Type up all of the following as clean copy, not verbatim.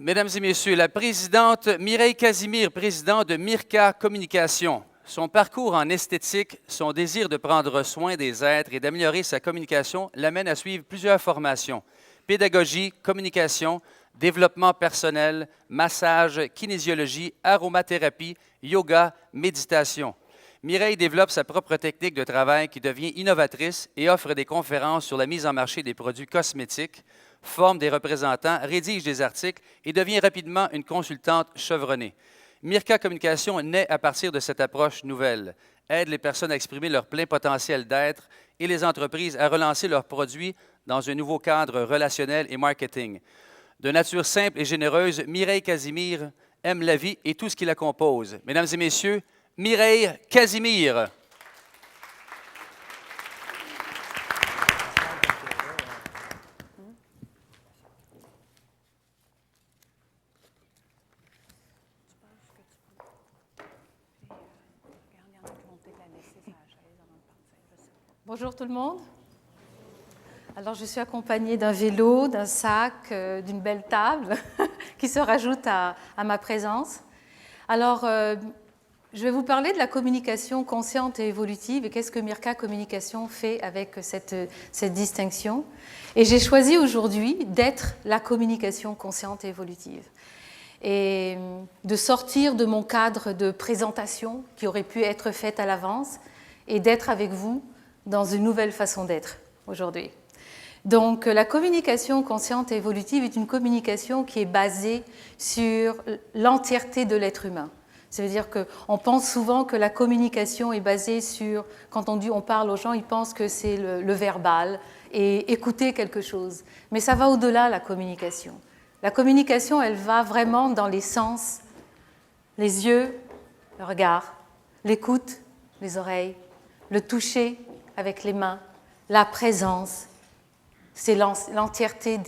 Mesdames et messieurs, la présidente Mireille Casimir, présidente de Mirka Communication. Son parcours en esthétique, son désir de prendre soin des êtres et d'améliorer sa communication l'amène à suivre plusieurs formations. Pédagogie, communication, développement personnel, massage, kinésiologie, aromathérapie, yoga, méditation. Mireille développe sa propre technique de travail qui devient innovatrice et offre des conférences sur la mise en marché des produits cosmétiques, forme des représentants, rédige des articles et devient rapidement une consultante chevronnée. Mirka Communication naît à partir de cette approche nouvelle, aide les personnes à exprimer leur plein potentiel d'être et les entreprises à relancer leurs produits dans un nouveau cadre relationnel et marketing. De nature simple et généreuse, Mireille Casimir aime la vie et tout ce qui la compose. Mesdames et messieurs, Mireille Casimir. Bonjour tout le monde. Alors je suis accompagnée d'un vélo, d'un sac, d'une belle table qui se rajoute à ma présence. Alors je vais vous parler de la communication consciente et évolutive et qu'est-ce que Mirka Communication fait avec cette distinction. Et j'ai choisi aujourd'hui d'être la communication consciente et évolutive et de sortir de mon cadre de présentation qui aurait pu être faite à l'avance et d'être avec vous dans une nouvelle façon d'être aujourd'hui. Donc la communication consciente et évolutive est une communication qui est basée sur l'entièreté de l'être humain. Ça veut dire qu'on pense souvent que la communication est basée sur, quand on parle aux gens, ils pensent que c'est le verbal et écouter quelque chose. Mais ça va au-delà, la communication. La communication, elle va vraiment dans les sens, les yeux, le regard, l'écoute, les oreilles, le toucher avec les mains, la présence. C'est l'entièreté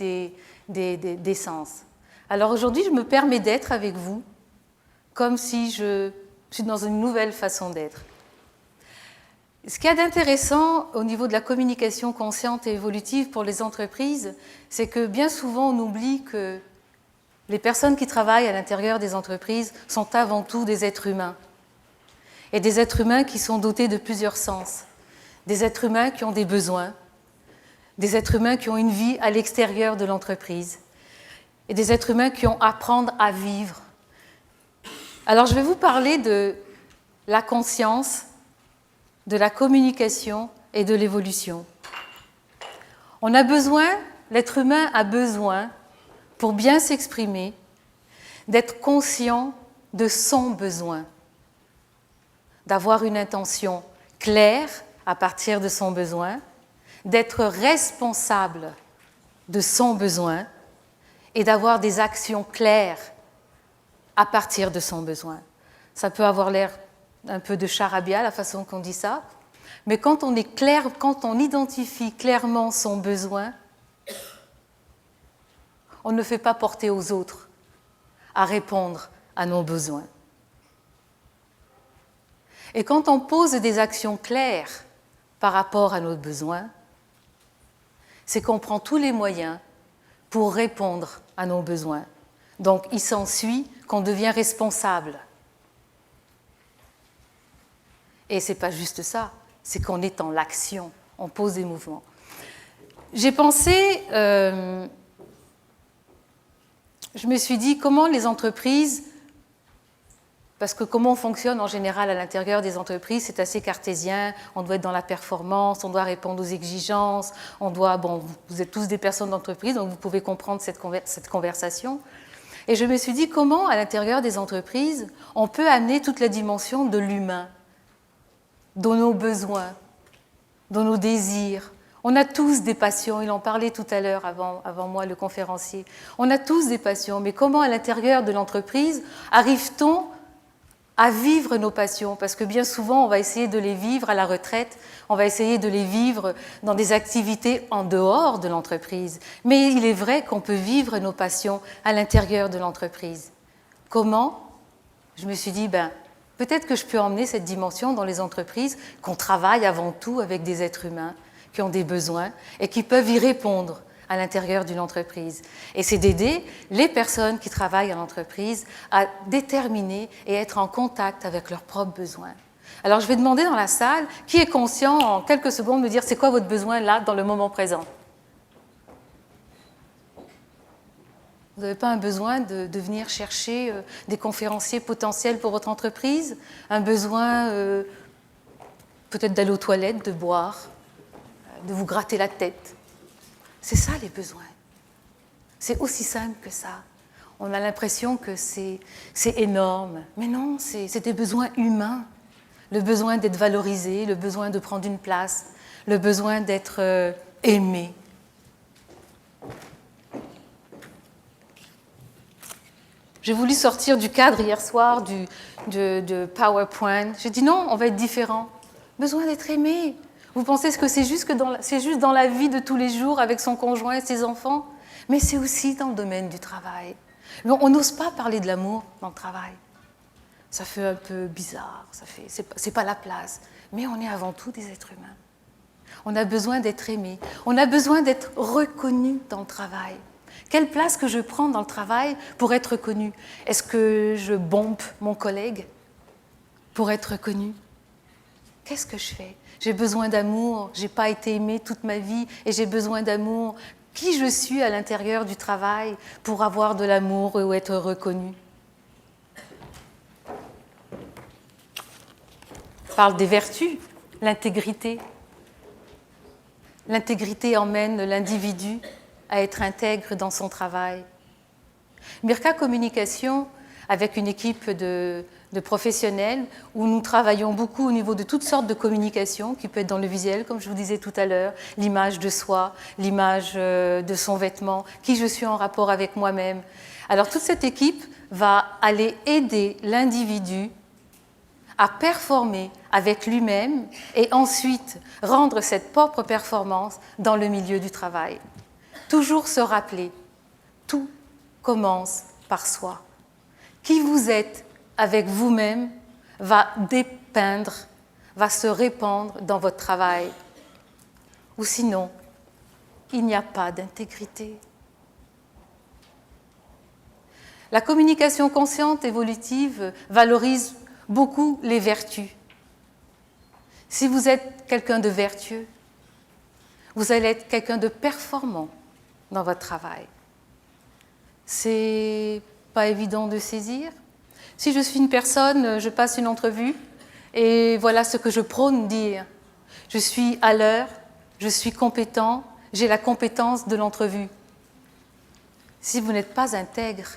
des sens. Alors aujourd'hui, je me permets d'être avec vous comme si je suis dans une nouvelle façon d'être. Ce qu'il y a d'intéressant au niveau de la communication consciente et évolutive pour les entreprises, c'est que bien souvent, on oublie que les personnes qui travaillent à l'intérieur des entreprises sont avant tout des êtres humains. Et des êtres humains qui sont dotés de plusieurs sens. Des êtres humains qui ont des besoins. Des êtres humains qui ont une vie à l'extérieur de l'entreprise. Et des êtres humains qui ont à apprendre à vivre. Alors, je vais vous parler de la conscience, de la communication et de l'évolution. On a besoin, l'être humain a besoin, pour bien s'exprimer, d'être conscient de son besoin, d'avoir une intention claire à partir de son besoin, d'être responsable de son besoin et d'avoir des actions claires à partir de son besoin. Ça peut avoir l'air un peu de charabia, la façon qu'on dit ça, mais quand on est clair, quand on identifie clairement son besoin, on ne fait pas porter aux autres à répondre à nos besoins. Et quand on pose des actions claires par rapport à nos besoins, c'est qu'on prend tous les moyens pour répondre à nos besoins. Donc, il s'ensuit qu'on devient responsable. Et ce n'est pas juste ça, c'est qu'on est en l'action, on pose des mouvements. J'ai pensé, je me suis dit comment les entreprises, parce que comment on fonctionne en général à l'intérieur des entreprises, c'est assez cartésien, on doit être dans la performance, on doit répondre aux exigences, vous êtes tous des personnes d'entreprise, donc vous pouvez comprendre cette conversation. Et je me suis dit comment, à l'intérieur des entreprises, on peut amener toute la dimension de l'humain, de nos besoins, de nos désirs. On a tous des passions, il en parlait tout à l'heure avant moi, le conférencier. On a tous des passions, mais comment, à l'intérieur de l'entreprise, arrive-t-on à vivre nos passions, parce que bien souvent, on va essayer de les vivre à la retraite, on va essayer de les vivre dans des activités en dehors de l'entreprise. Mais il est vrai qu'on peut vivre nos passions à l'intérieur de l'entreprise. Comment ? Je me suis dit, peut-être que je peux emmener cette dimension dans les entreprises, qu'on travaille avant tout avec des êtres humains qui ont des besoins et qui peuvent y répondre à l'intérieur d'une entreprise. Et c'est d'aider les personnes qui travaillent en entreprise à déterminer et être en contact avec leurs propres besoins. Alors je vais demander dans la salle, qui est conscient en quelques secondes de me dire c'est quoi votre besoin là, dans le moment présent? Vous n'avez pas un besoin de venir chercher des conférenciers potentiels pour votre entreprise? Un besoin peut-être d'aller aux toilettes, de boire, de vous gratter la tête? C'est ça les besoins. C'est aussi simple que ça. On a l'impression que c'est énorme. Mais non, c'est des besoins humains. Le besoin d'être valorisé, le besoin de prendre une place, le besoin d'être aimé. J'ai voulu sortir du cadre hier soir de PowerPoint. J'ai dit non, on va être différent. Besoin d'être aimé. Vous pensez que c'est juste dans la vie de tous les jours avec son conjoint et ses enfants? Mais c'est aussi dans le domaine du travail. On n'ose pas parler de l'amour dans le travail. Ça fait un peu bizarre, c'est pas la place. Mais on est avant tout des êtres humains. On a besoin d'être aimé. On a besoin d'être reconnu dans le travail. Quelle place que je prends dans le travail pour être reconnu? Est-ce que je bombe mon collègue pour être reconnu? Qu'est-ce que je fais? J'ai besoin d'amour, je n'ai pas été aimée toute ma vie et j'ai besoin d'amour. Qui je suis à l'intérieur du travail pour avoir de l'amour ou être reconnu? On parle des vertus, l'intégrité. L'intégrité emmène l'individu à être intègre dans son travail. Mirka Communication, avec une équipe de professionnels, où nous travaillons beaucoup au niveau de toutes sortes de communication, qui peut être dans le visuel, comme je vous disais tout à l'heure, l'image de soi, l'image de son vêtement, qui je suis en rapport avec moi-même. Alors toute cette équipe va aller aider l'individu à performer avec lui-même et ensuite rendre cette propre performance dans le milieu du travail. Toujours se rappeler, tout commence par soi. Qui vous êtes avec vous-même va dépeindre, va se répandre dans votre travail. Ou sinon, il n'y a pas d'intégrité. La communication consciente évolutive valorise beaucoup les vertus. Si vous êtes quelqu'un de vertueux, vous allez être quelqu'un de performant dans votre travail. C'est pas évident de saisir. Si je suis une personne, je passe une entrevue et voilà ce que je prône dire. Je suis à l'heure, je suis compétent, j'ai la compétence de l'entrevue. Si vous n'êtes pas intègre,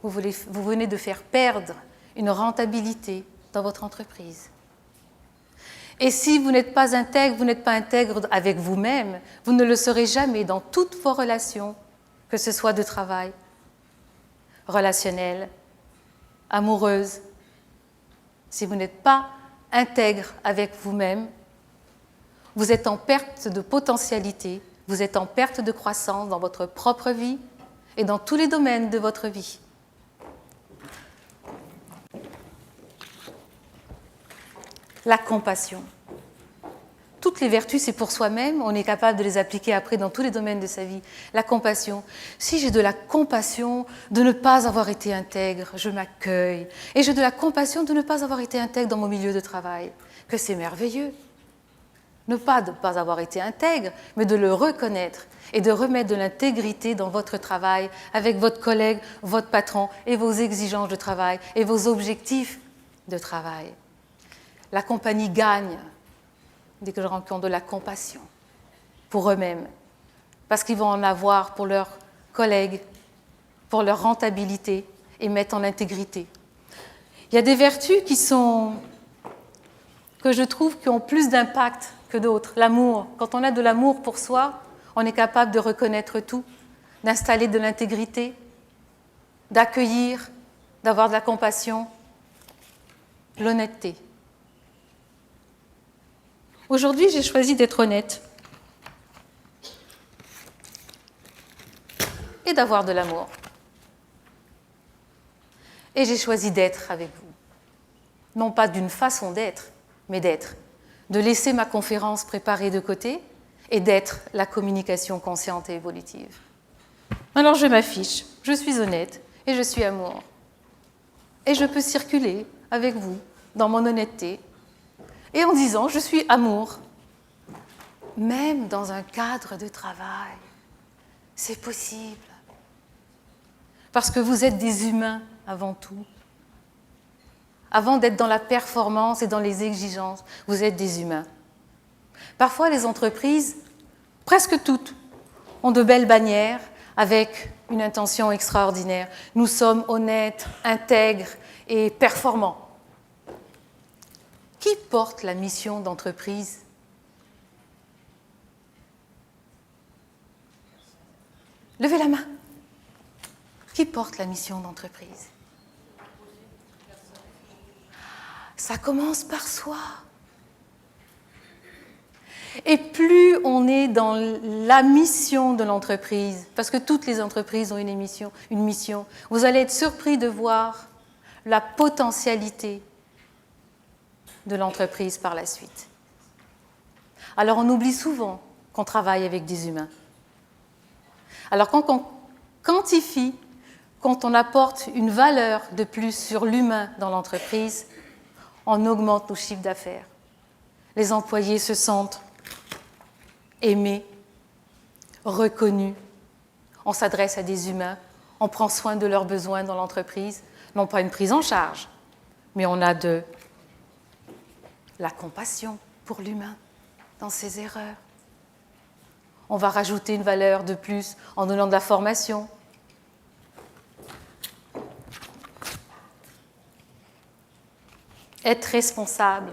vous venez de faire perdre une rentabilité dans votre entreprise. Et si vous n'êtes pas intègre avec vous-même, vous ne le serez jamais dans toutes vos relations, que ce soit de travail, relationnelles, amoureuses. Si vous n'êtes pas intègre avec vous-même, vous êtes en perte de potentialité, vous êtes en perte de croissance dans votre propre vie et dans tous les domaines de votre vie. La compassion. Toutes les vertus, c'est pour soi-même, on est capable de les appliquer après dans tous les domaines de sa vie. La compassion. Si j'ai de la compassion de ne pas avoir été intègre, je m'accueille. Et j'ai de la compassion de ne pas avoir été intègre dans mon milieu de travail. Que c'est merveilleux. Ne pas de ne pas avoir été intègre, mais de le reconnaître et de remettre de l'intégrité dans votre travail avec votre collègue, votre patron et vos exigences de travail et vos objectifs de travail. La compagnie gagne dès que les gens qui ont de la compassion pour eux-mêmes, parce qu'ils vont en avoir pour leurs collègues, pour leur rentabilité et mettre en intégrité. Il y a des vertus que je trouve qui ont plus d'impact que d'autres. L'amour. Quand on a de l'amour pour soi, on est capable de reconnaître tout, d'installer de l'intégrité, d'accueillir, d'avoir de la compassion, l'honnêteté. Aujourd'hui, j'ai choisi d'être honnête et d'avoir de l'amour. Et j'ai choisi d'être avec vous. Non pas d'une façon d'être, mais d'être. De laisser ma conférence préparée de côté et d'être la communication consciente et évolutive. Alors je m'affiche, je suis honnête et je suis amour. Et je peux circuler avec vous dans mon honnêteté et en disant je suis amour, même dans un cadre de travail. C'est possible. Parce que vous êtes des humains avant tout. Avant d'être dans la performance et dans les exigences, vous êtes des humains. Parfois, les entreprises, presque toutes, ont de belles bannières avec une intention extraordinaire. Nous sommes honnêtes, intègres et performants. Qui porte la mission d'entreprise ? Levez la main. Qui porte la mission d'entreprise ? Ça commence par soi. Et plus on est dans la mission de l'entreprise, parce que toutes les entreprises ont une mission, vous allez être surpris de voir la potentialité de l'entreprise par la suite. Alors on oublie souvent qu'on travaille avec des humains. Alors quand on quantifie, quand on apporte une valeur de plus sur l'humain dans l'entreprise, on augmente nos chiffres d'affaires. Les employés se sentent aimés, reconnus. On s'adresse à des humains, on prend soin de leurs besoins dans l'entreprise, non pas une prise en charge, mais on a de la compassion pour l'humain dans ses erreurs. On va rajouter une valeur de plus en donnant de la formation. Être responsable.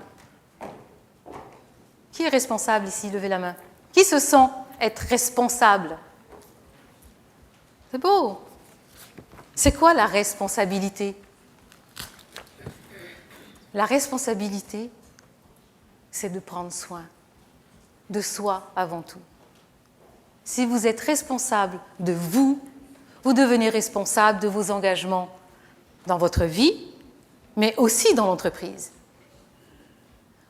Qui est responsable ici? Levez la main. Qui se sent être responsable? C'est beau. C'est quoi la responsabilité? La responsabilité, c'est de prendre soin de soi avant tout. Si vous êtes responsable de vous, vous devenez responsable de vos engagements dans votre vie, mais aussi dans l'entreprise.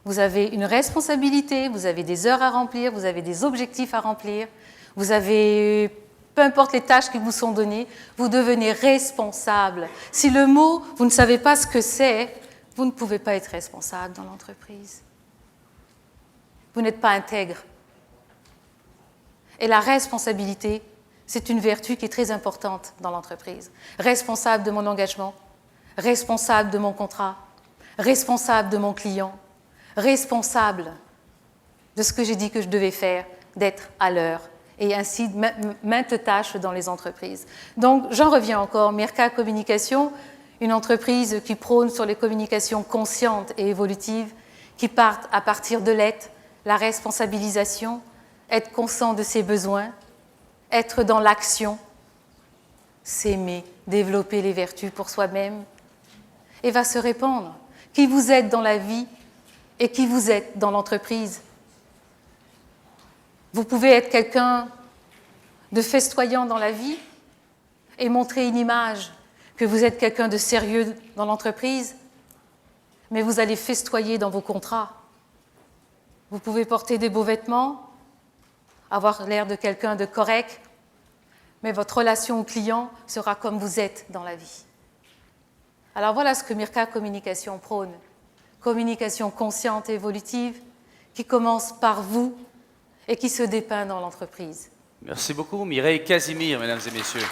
Vous avez une responsabilité, vous avez des heures à remplir, vous avez des objectifs à remplir, vous avez, peu importe les tâches qui vous sont données, vous devenez responsable. Si le mot, vous ne savez pas ce que c'est, vous ne pouvez pas être responsable dans l'entreprise. Vous n'êtes pas intègre. Et la responsabilité, c'est une vertu qui est très importante dans l'entreprise. Responsable de mon engagement, responsable de mon contrat, responsable de mon client, responsable de ce que j'ai dit que je devais faire, d'être à l'heure, et ainsi maintes tâches dans les entreprises. Donc, j'en reviens encore, Mirka Communication, une entreprise qui prône sur les communications conscientes et évolutives, qui partent à partir de l'être, la responsabilisation, être conscient de ses besoins, être dans l'action, s'aimer, développer les vertus pour soi-même, et va se répandre. Qui vous êtes dans la vie et qui vous êtes dans l'entreprise. Vous pouvez être quelqu'un de festoyant dans la vie et montrer une image que vous êtes quelqu'un de sérieux dans l'entreprise, mais vous allez festoyer dans vos contrats. Vous pouvez porter des beaux vêtements, avoir l'air de quelqu'un de correct, mais votre relation au client sera comme vous êtes dans la vie. Alors voilà ce que Mirka Communication prône. Communication consciente et évolutive qui commence par vous et qui se dépeint dans l'entreprise. Merci beaucoup, Mireille Casimir, mesdames et messieurs.